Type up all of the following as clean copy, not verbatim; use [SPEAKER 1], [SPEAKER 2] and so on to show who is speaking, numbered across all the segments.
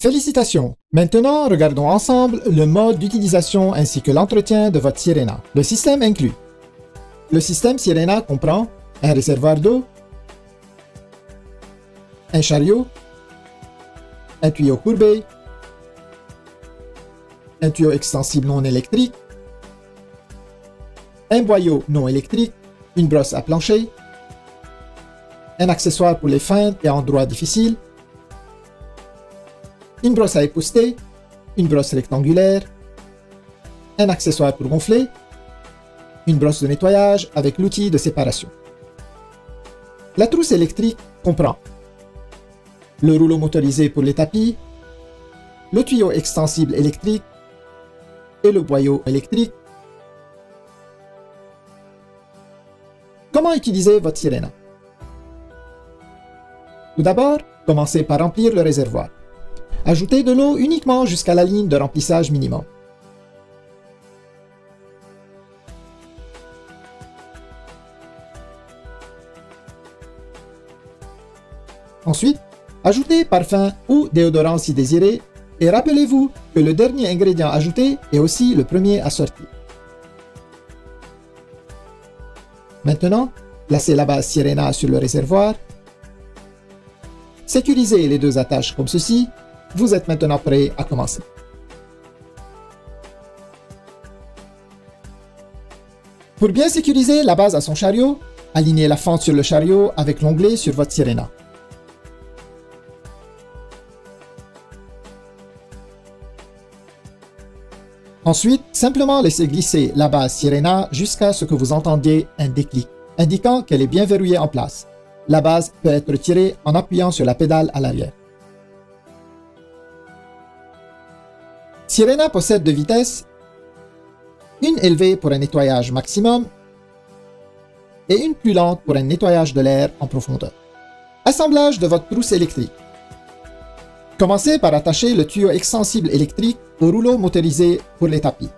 [SPEAKER 1] Félicitations! Maintenant, regardons ensemble le mode d'utilisation ainsi que l'entretien de votre Sirena. Le système inclus. Le système Sirena comprend un réservoir d'eau, un chariot, un tuyau courbé, un tuyau extensible non électrique, un boyau non électrique, une brosse à plancher, un accessoire pour les feintes et endroits difficiles, une brosse à épousseter, une brosse rectangulaire, un accessoire pour gonfler, une brosse de nettoyage avec l'outil de séparation. La trousse électrique comprend le rouleau motorisé pour les tapis, le tuyau extensible électrique et le boyau électrique. Comment utiliser votre Sirena? Tout d'abord, commencez par remplir le réservoir. Ajoutez de l'eau uniquement jusqu'à la ligne de remplissage minimum. Ensuite, ajoutez parfum ou déodorant si désiré et rappelez-vous que le dernier ingrédient ajouté est aussi le premier à sortir. Maintenant, placez la base Sirena sur le réservoir. Sécurisez les deux attaches comme ceci. Vous êtes maintenant prêt à commencer. Pour bien sécuriser la base à son chariot, alignez la fente sur le chariot avec l'onglet sur votre Sirena. Ensuite, simplement laissez glisser la base Sirena jusqu'à ce que vous entendiez un déclic, indiquant qu'elle est bien verrouillée en place. La base peut être retirée en appuyant sur la pédale à l'arrière. Sirena possède deux vitesses, une élevée pour un nettoyage maximum et une plus lente pour un nettoyage de l'air en profondeur. Assemblage de votre trousse électrique. Commencez par attacher le tuyau extensible électrique au rouleau motorisé pour les tapis.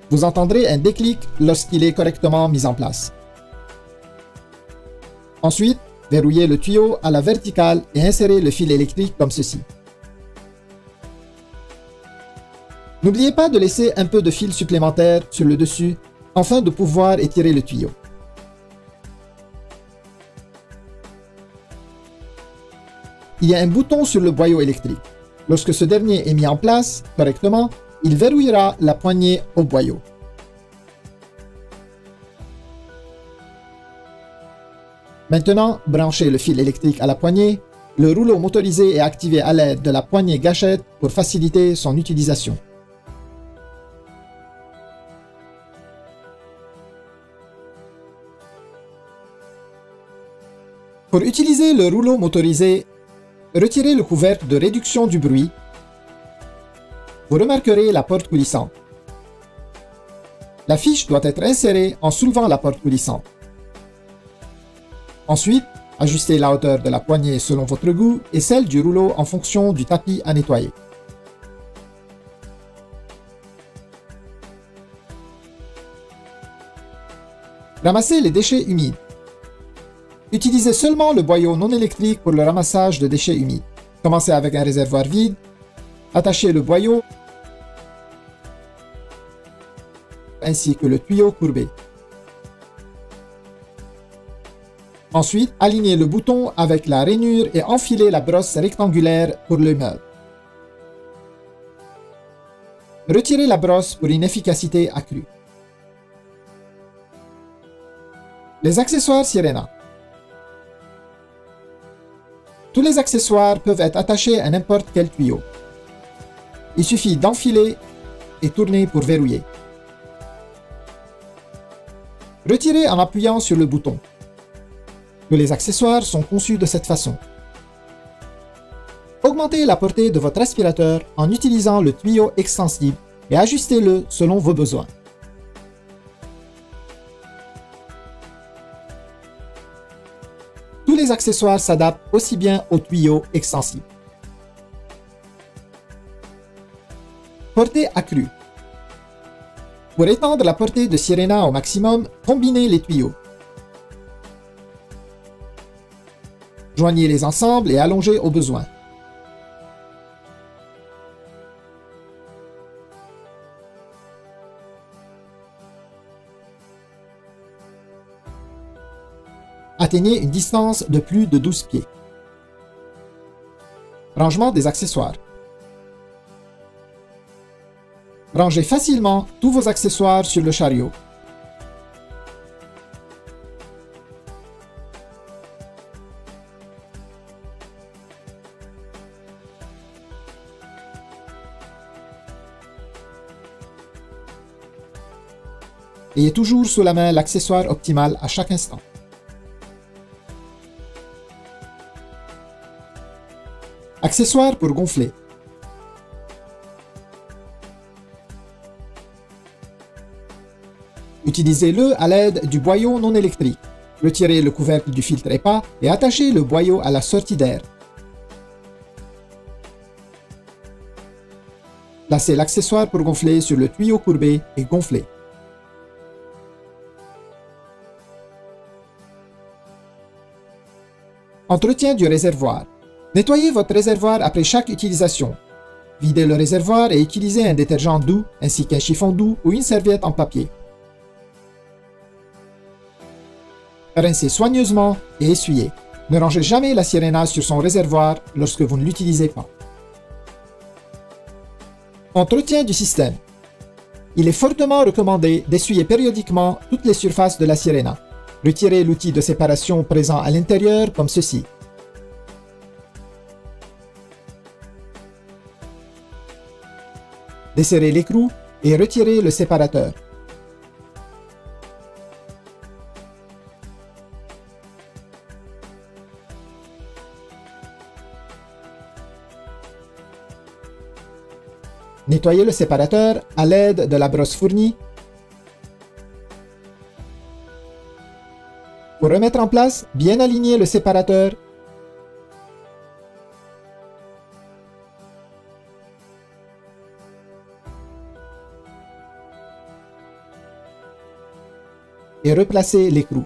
[SPEAKER 1] Vous entendrez un déclic lorsqu'il est correctement mis en place. Ensuite, verrouillez le tuyau à la verticale et insérez le fil électrique comme ceci. N'oubliez pas de laisser un peu de fil supplémentaire sur le dessus afin de pouvoir étirer le tuyau. Il y a un bouton sur le boyau électrique. Lorsque ce dernier est mis en place correctement, il verrouillera la poignée au boyau. Maintenant, branchez le fil électrique à la poignée. Le rouleau motorisé est activé à l'aide de la poignée gâchette pour faciliter son utilisation. Pour utiliser le rouleau motorisé, retirez le couvercle de réduction du bruit. Vous remarquerez la porte coulissante. La fiche doit être insérée en soulevant la porte coulissante. Ensuite, ajustez la hauteur de la poignée selon votre goût et celle du rouleau en fonction du tapis à nettoyer. Ramassez les déchets humides. Utilisez seulement le boyau non électrique pour le ramassage de déchets humides. Commencez avec un réservoir vide. Attachez le boyau ainsi que le tuyau courbé. Ensuite, alignez le bouton avec la rainure et enfilez la brosse rectangulaire pour le meuble. Retirez la brosse pour une efficacité accrue. Les accessoires Sirena. Tous les accessoires peuvent être attachés à n'importe quel tuyau. Il suffit d'enfiler et tourner pour verrouiller. Retirez en appuyant sur le bouton. Tous les accessoires sont conçus de cette façon. Augmentez la portée de votre aspirateur en utilisant le tuyau extensible et ajustez-le selon vos besoins. Tous les accessoires s'adaptent aussi bien au tuyau extensible. Portée accrue. Pour étendre la portée de Sirena au maximum, combinez les tuyaux. Joignez-les ensemble et allongez au besoin. Atteignez une distance de plus de 12 pieds. Rangement des accessoires. Rangez facilement tous vos accessoires sur le chariot. Ayez toujours sous la main l'accessoire optimal à chaque instant. Accessoires pour gonfler. Utilisez-le à l'aide du boyau non électrique. Retirez le couvercle du filtre EPA et attachez le boyau à la sortie d'air. Placez l'accessoire pour gonfler sur le tuyau courbé et gonflez. Entretien du réservoir. Nettoyez votre réservoir après chaque utilisation. Videz le réservoir et utilisez un détergent doux ainsi qu'un chiffon doux ou une serviette en papier. Rincez soigneusement et essuyez. Ne rangez jamais la Sirena sur son réservoir lorsque vous ne l'utilisez pas. Entretien du système. Il est fortement recommandé d'essuyer périodiquement toutes les surfaces de la Sirena. Retirez l'outil de séparation présent à l'intérieur comme ceci. Desserrez l'écrou et retirez le séparateur. Nettoyez le séparateur à l'aide de la brosse fournie. Pour remettre en place, bien aligner le séparateur. Et replacer l'écrou.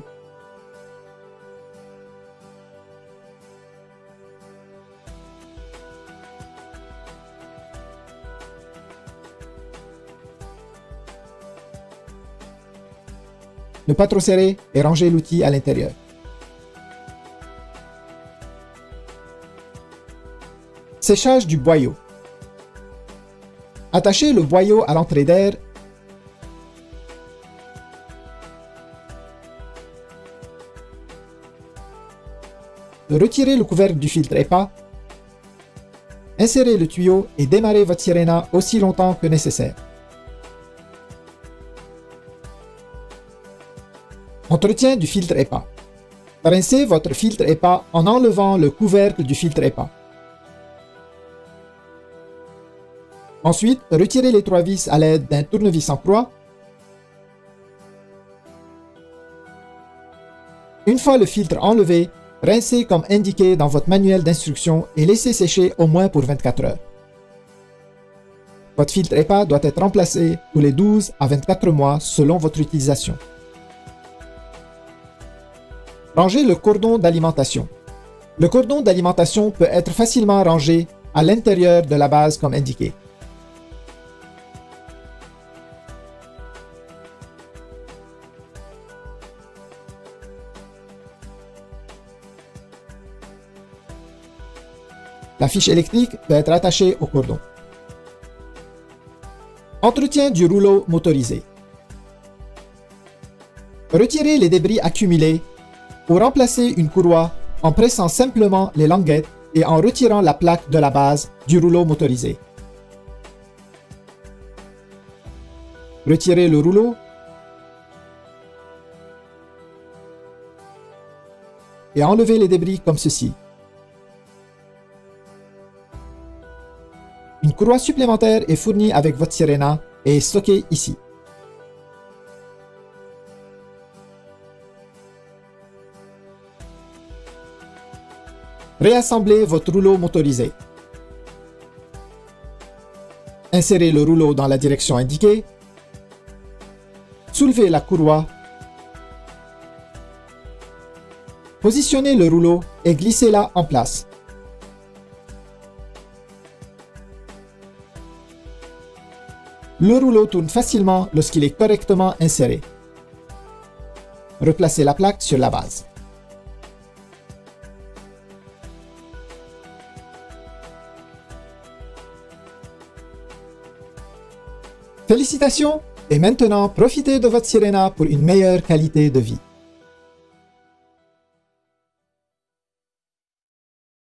[SPEAKER 1] Ne pas trop serrer et ranger l'outil à l'intérieur. Séchage du boyau. Attachez le boyau à l'entrée d'air. Retirez le couvercle du filtre EPA. Insérez le tuyau et démarrez votre Sirena aussi longtemps que nécessaire. Entretien du filtre EPA. Rincez votre filtre EPA en enlevant le couvercle du filtre EPA. Ensuite, retirez les 3 vis à l'aide d'un tournevis en croix. Une fois le filtre enlevé, rincez comme indiqué dans votre manuel d'instruction et laissez sécher au moins pour 24 heures. Votre filtre EPA doit être remplacé tous les 12 à 24 mois selon votre utilisation. Rangez le cordon d'alimentation. Le cordon d'alimentation peut être facilement rangé à l'intérieur de la base comme indiqué. La fiche électrique peut être attachée au cordon. Entretien du rouleau motorisé. Retirez les débris accumulés ou remplacez une courroie en pressant simplement les languettes et en retirant la plaque de la base du rouleau motorisé. Retirez le rouleau et enlevez les débris comme ceci. Une courroie supplémentaire est fournie avec votre Sirena et est stockée ici. Réassemblez votre rouleau motorisé. Insérez le rouleau dans la direction indiquée. Soulevez la courroie. Positionnez le rouleau et glissez-la en place. Le rouleau tourne facilement lorsqu'il est correctement inséré. Replacez la plaque sur la base. Félicitations! Et maintenant, profitez de votre Sirena pour une meilleure qualité de vie.